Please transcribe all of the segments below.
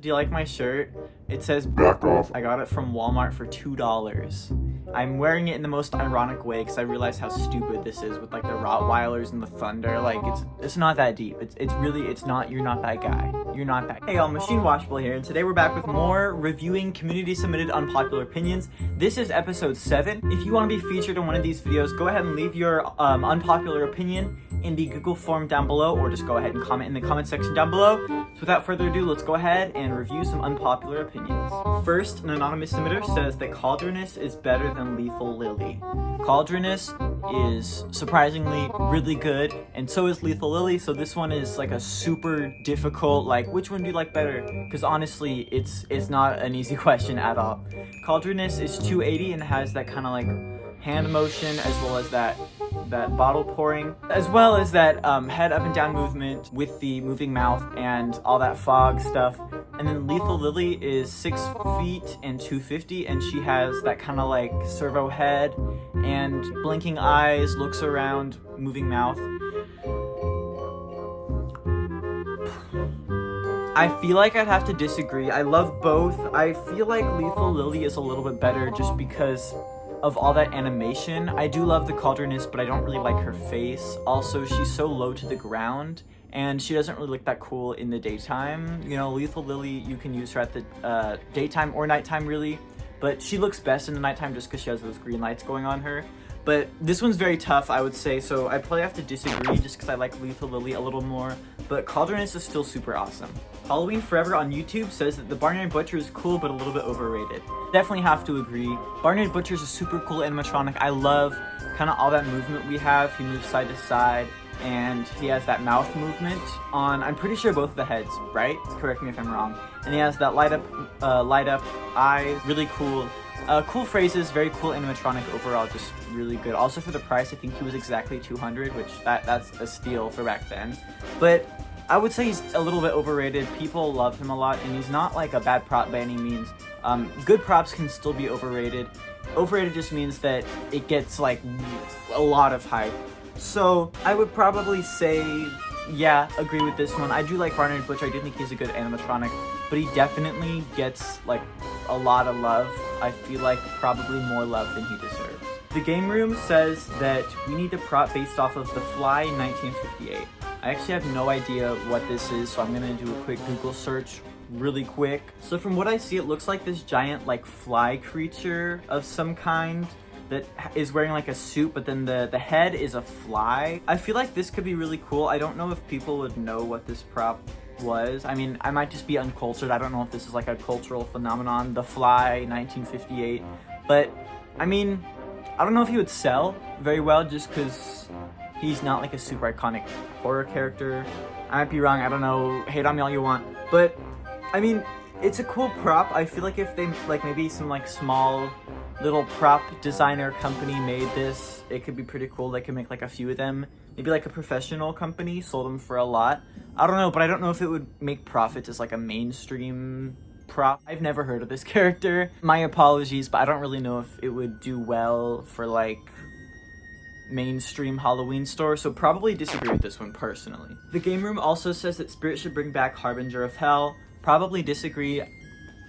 Do you like my shirt? It says Back off. I got it from Walmart for $2. I'm wearing it in the most ironic way because I realize how stupid this is with like the Rottweilers and the thunder. Like it's not that deep. It's not. You're not that guy. You're not that. Hey y'all, Machine Washable here, and today we're back with more reviewing community submitted unpopular opinions. This is episode 7. If you want to be featured in one of these videos, go ahead and leave your unpopular opinion in the Google form down below, or just go ahead and comment in the comment section down below. So without further ado, let's go ahead and review some unpopular opinions. First, an anonymous submitter says that Cauldronous is better than Lethal Lily. Cauldronous is surprisingly really good, and so is Lethal Lily, so this one is like a super difficult, like, which one do you like better? Because honestly, it's not an easy question at all. Cauldronous is 280 and has that kind of like hand motion, as well as that bottle pouring, as well as that head up and down movement with the moving mouth and all that fog stuff. And then Lethal Lily is 6 feet and 250, and she has that kind of like servo head and blinking eyes, looks around, moving mouth. I feel like I'd have to disagree. I love both. I feel like Lethal Lily is a little bit better just because of all that animation. I do love the Cauldronous, but I don't really like her face. Also, she's so low to the ground, and she doesn't really look that cool in the daytime. You know, Lethal Lily, you can use her at the daytime or nighttime, really, but she looks best in the nighttime just because she has those green lights going on her. But this one's very tough, I would say, so I probably have to disagree just because I like Lethal Lily a little more, but Cauldronous is still super awesome. Halloween Forever on YouTube says that the Barnyard Butcher is cool but a little bit overrated. Definitely have to agree. Barnyard Butcher is a super cool animatronic. I love kind of all that movement we have. He moves side to side, and he has that mouth movement on, I'm pretty sure, both of the heads, right? Correct me if I'm wrong. And he has that light up eyes, really cool. Cool phrases, very cool animatronic overall, just really good. Also for the price, I think he was exactly $200, which that's a steal for back then. But I would say he's a little bit overrated. People love him a lot, and he's not like a bad prop by any means. Good props can still be overrated. Overrated just means that it gets like a lot of hype. So I would probably say, yeah, agree with this one. I do like Barnyard Butcher. I do think he's a good animatronic, but he definitely gets like a lot of love. I feel like probably more love than he deserves. The Game Room says that we need a prop based off of The Fly 1958. I actually have no idea what this is, so I'm gonna do a quick Google search really quick. So from what I see, it looks like this giant like fly creature of some kind that is wearing like a suit, but then the head is a fly. I feel like this could be really cool. I don't know if people would know what this prop was. I mean, I might just be uncultured. I don't know if this is like a cultural phenomenon, The Fly 1958, but I mean, I don't know if he would sell very well just because he's not like a super iconic horror character. I might be wrong, I don't know, hate on me all you want, but I mean, it's a cool prop. I feel like if they like maybe some like small little prop designer company made this, it could be pretty cool. They could make like a few of them. Maybe like a professional company sold them for a lot. I don't know, but I don't know if it would make profits as like a mainstream prop. I've never heard of this character. My apologies, but I don't really know if it would do well for like mainstream Halloween store, so probably disagree with this one personally. The Game Room also says that Spirit should bring back Harbinger of Hell. Probably disagree.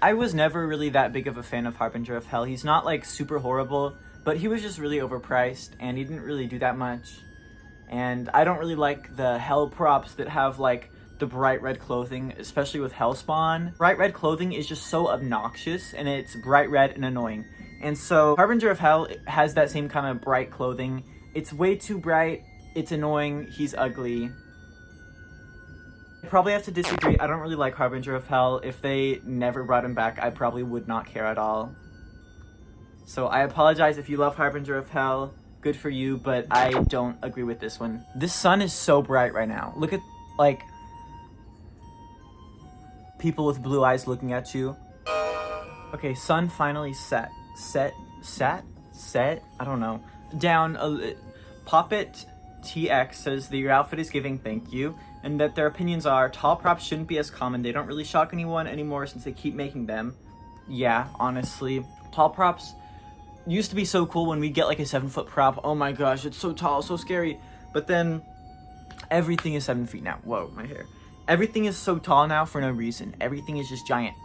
I was never really that big of a fan of Harbinger of Hell. He's not like super horrible, but he was just really overpriced and he didn't really do that much. And I don't really like the Hell props that have like the bright red clothing, especially with Hellspawn. Bright red clothing is just so obnoxious, and it's bright red and annoying. And so Harbinger of Hell has that same kind of bright clothing. It's way too bright, it's annoying, he's ugly. I probably have to disagree. I don't really like Harbinger of Hell. If they never brought him back, I probably would not care at all. So I apologize if you love Harbinger of Hell. Good for you, but I don't agree with this one. This sun is so bright right now. Look at, like, people with blue eyes looking at you. Okay, sun finally set? I don't know. Down, Poppet TX says that your outfit is giving thank you, and that their opinions are tall props shouldn't be as common. They don't really shock anyone anymore since they keep making them. Yeah, honestly, tall props used to be so cool when we get like a 7-foot prop. Oh my gosh, it's so tall, so scary. But then everything is 7 feet now. Whoa, my hair. Everything is so tall now for no reason. Everything is just giant.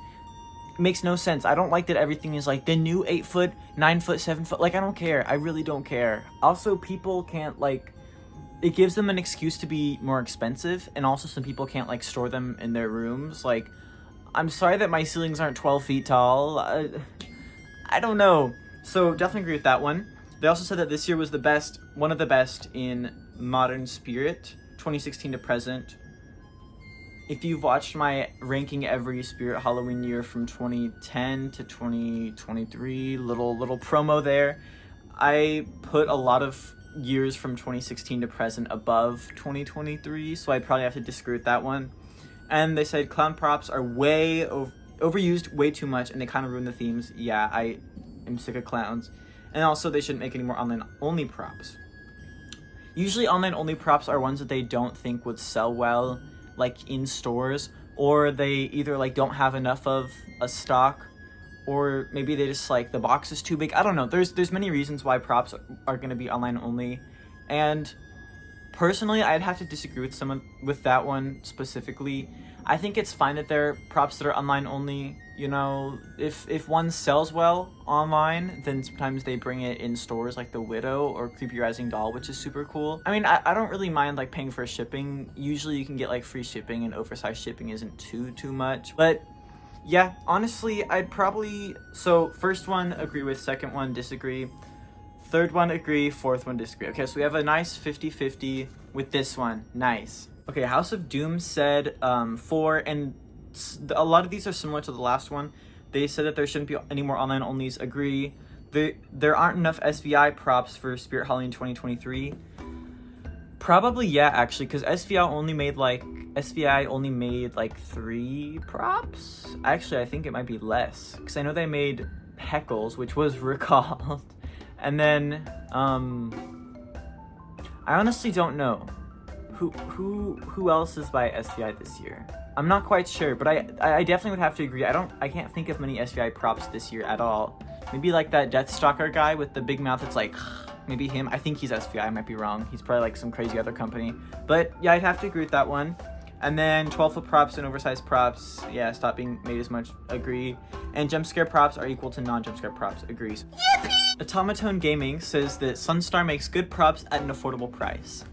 It makes no sense. I don't like that everything is like the new 8 foot, 9 foot, 7 foot. Like, I don't care. I really don't care. Also, people can't like, it gives them an excuse to be more expensive, and also some people can't like store them in their rooms. Like, I'm sorry that my ceilings aren't 12 feet tall. I don't know. So definitely agree with that one. They also said that this year was the best, one of the best in modern spirit, 2016 to present. If you've watched my ranking every spirit Halloween year from 2010 to 2023, little promo there, I put a lot of years from 2016 to present above 2023, so I'd probably have to disagree with that one. And they said clown props are way overused way too much, and they kind of ruin the themes. Yeah, I am sick of clowns. And also, they shouldn't make any more online-only props. Usually, online-only props are ones that they don't think would sell well, like, in stores, or they either, like, don't have enough of a stock, or maybe they just, like, the box is too big. I don't know. There's many reasons why props are going to be online-only, and personally, I'd have to disagree with that one specifically. I think it's fine that there are props that are online only. You know, if one sells well online, then sometimes they bring it in stores like the Widow or Creepy Rising Doll, which is super cool. I mean, I don't really mind like paying for shipping. Usually you can get like free shipping, and oversized shipping isn't too much. But yeah, honestly, I'd probably... So first one, agree with. Second one, disagree. Third one, agree. Fourth one, disagree. Okay, so we have a nice 50-50 with this one. Nice. Okay, House of Doom said 4, and a lot of these are similar to the last one. They said that there shouldn't be any more online onlys. Agree. There aren't enough SVI props for Spirit Halloween 2023. Probably, yeah, actually, because SVI only made like 3 props. Actually, I think it might be less, because I know they made Heckles, which was recalled, and then I honestly don't know who else is by SVI this year. I'm not quite sure, but I definitely would have to agree. I can't think of many SVI props this year at all. Maybe like that Deathstalker guy with the big mouth that's like, maybe him. I think he's SVI, I might be wrong. He's probably like some crazy other company. But yeah, I'd have to agree with that one. And then 12-foot props and oversized props, yeah, stop being made as much, agree. And jump scare props are equal to non-jump scare props, agrees. Automaton Gaming says that Sunstar makes good props at an affordable price.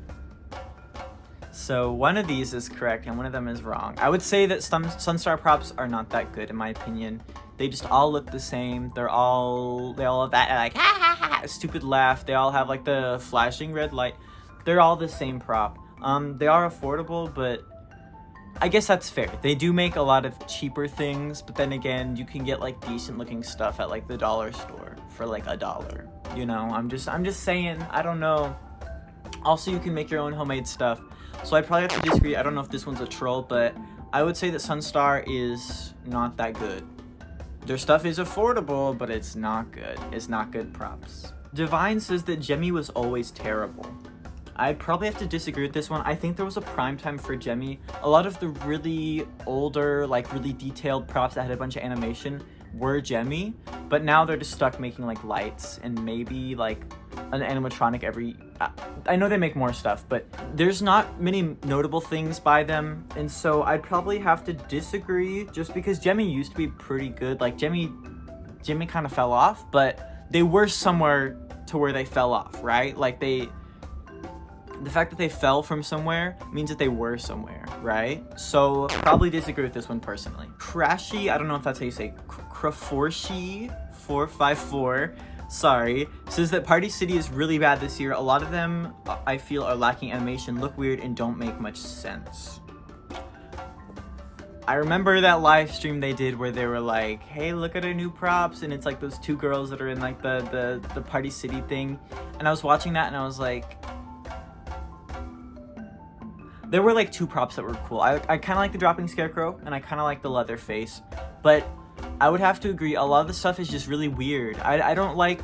So one of these is correct and one of them is wrong. I would say that Sunstar props are not that good in my opinion. They just all look the same. They all have that like ha ha ha stupid laugh. They all have like the flashing red light. They're all the same prop. They are affordable, but I guess that's fair. They do make a lot of cheaper things, but then again, you can get like decent looking stuff at like the dollar store for like $1. You know, I'm just saying, I don't know. Also, you can make your own homemade stuff. So I'd probably have to disagree. I don't know if this one's a troll, but I would say that Sunstar is not that good. Their stuff is affordable, but it's not good. It's not good props. Divine says that Jemmy was always terrible. I'd probably have to disagree with this one. I think there was a prime time for Jemmy. A lot of the really older, like really detailed props that had a bunch of animation were Jemmy, but now they're just stuck making like lights and maybe like an animatronic every... I know they make more stuff, but there's not many notable things by them, and so I'd probably have to disagree just because Jemmy used to be pretty good. Like Jemmy kind of fell off, but they were somewhere to where they fell off, right? Like the fact that they fell from somewhere means that they were somewhere, right? So probably disagree with this one personally. Crashy, I don't know if that's how you say, Craforshi454, sorry, says that Party City is really bad this year. A lot of them, I feel, are lacking animation, look weird, and don't make much sense. I remember that live stream they did where they were like, hey, look at our new props, and it's like those two girls that are in like the Party City thing, and I was watching that and I was like, there were like 2 props that were cool. I kind of like the dropping scarecrow, and I kind of like the leather face, but I would have to agree, a lot of the stuff is just really weird. I don't like...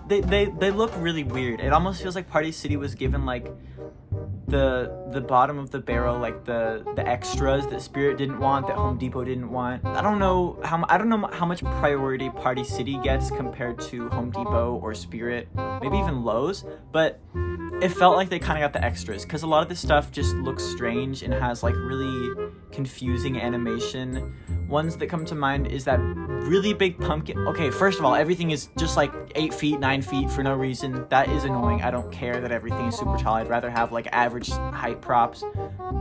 they look really weird. It almost feels like Party City was given like the the bottom of the barrel, like the extras that Spirit didn't want, that Home Depot didn't want. I don't know how much priority Party City gets compared to Home Depot or Spirit, maybe even Lowe's, but it felt like they kind of got the extras, because a lot of this stuff just looks strange and has like really confusing animation. Ones that come to mind is that really big pumpkin. Okay, first of all, everything is just like 8 feet, 9 feet for no reason. That is annoying. I don't care that everything is super tall. I'd rather have like average height props.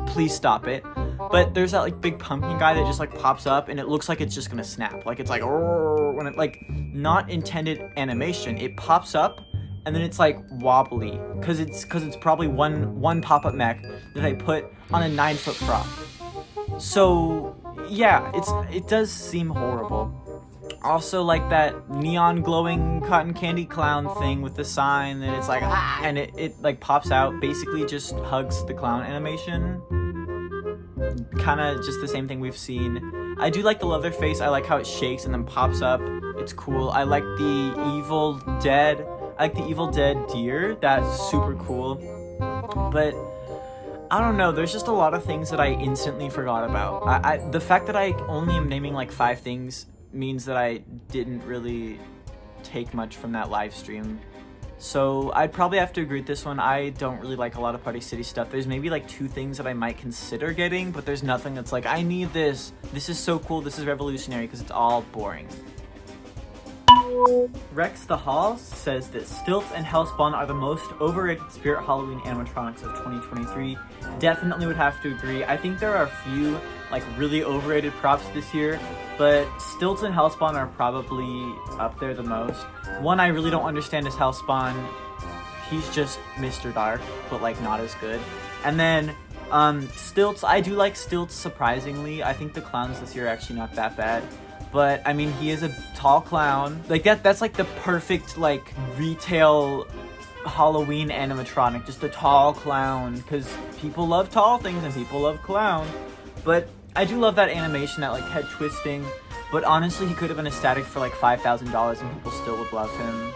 Please stop it. But there's that like big pumpkin guy that just like pops up and it looks like it's just gonna snap. Like it's like, when it like, not intended animation. It pops up and then it's like wobbly because it's probably one pop-up mech that I put on a 9-foot prop. So yeah, it does seem horrible. Also, like that neon glowing cotton candy clown thing with the sign that it's like and it like pops out, basically just hugs the clown animation. Kind of just the same thing we've seen. I do like the Leatherface. I like how it shakes and then pops up. It's cool. I like the Evil Dead. I like the Evil Dead deer. That's super cool. But I don't know. There's just a lot of things that I instantly forgot about. The fact that I only am naming like 5 things means that I didn't really take much from that live stream. So I'd probably have to agree with this one. I don't really like a lot of Party City stuff. There's maybe like 2 things that I might consider getting, but there's nothing that's like, I need this. This is so cool. This is revolutionary, because it's all boring. Rex the Hall says that Stilts and Hellspawn are the most overrated Spirit Halloween animatronics of 2023. Definitely would have to agree. I think there are a few like really overrated props this year, but Stilts and Hellspawn are probably up there the most. One I really don't understand is Hellspawn. He's just Mr. Dark, but like not as good. And then Stilts, I do like Stilts surprisingly. I think the clowns this year are actually not that bad. But I mean, he is a tall clown. Like that's like the perfect like retail Halloween animatronic, just a tall clown, because people love tall things and people love clowns. But I do love that animation, that like head twisting. But honestly, he could have been a static for like $5,000 and people still would love him.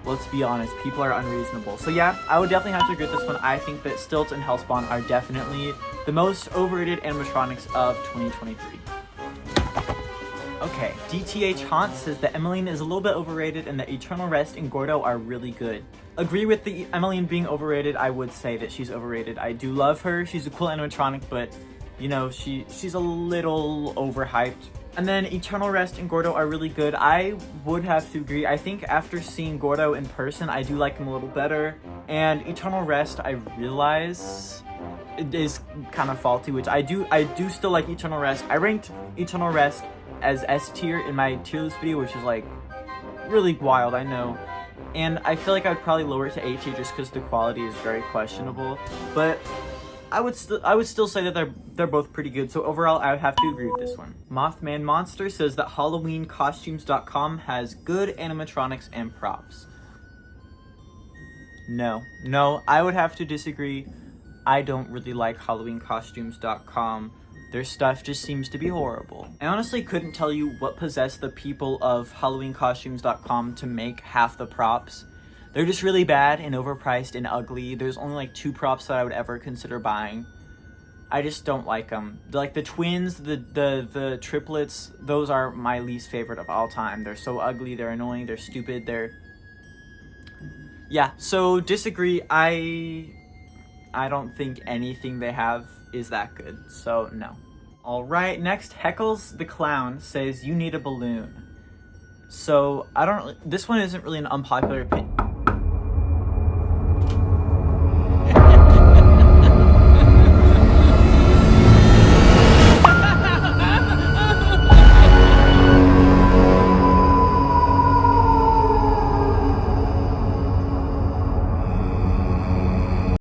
Let's be honest, people are unreasonable. So yeah, I would definitely have to agree with this one. I think that Stilts and Hellspawn are definitely the most overrated animatronics of 2023. Okay, DTH Haunt says that Emmeline is a little bit overrated and that Eternal Rest and Gordo are really good. Agree with the Emmeline being overrated. I would say that she's overrated. I do love her. She's a cool animatronic, but you know, she's a little overhyped. And then Eternal Rest and Gordo are really good. I would have to agree. I think after seeing Gordo in person, I do like him a little better. And Eternal Rest, I realize it is kind of faulty, which I do still like Eternal Rest. I ranked Eternal Rest as S tier in my tier list video, which is like really wild, I know. And I feel like I would probably lower it to A tier just because the quality is very questionable. But I would still say that they're both pretty good. So overall, I would have to agree with this one. Mothman Monster says that HalloweenCostumes.com has good animatronics and props. No, I would have to disagree. I don't really like HalloweenCostumes.com. Their stuff just seems to be horrible. I honestly couldn't tell you what possessed the people of HalloweenCostumes.com to make half the props. They're just really bad and overpriced and ugly. There's only like 2 props that I would ever consider buying. I just don't like them. Like the twins, the triplets, those are my least favorite of all time. They're so ugly, they're annoying, they're stupid, yeah, so disagree. I don't think anything they have is that good, so no. Alright, next, Heckles the Clown says you need a balloon. So, this one isn't really an unpopular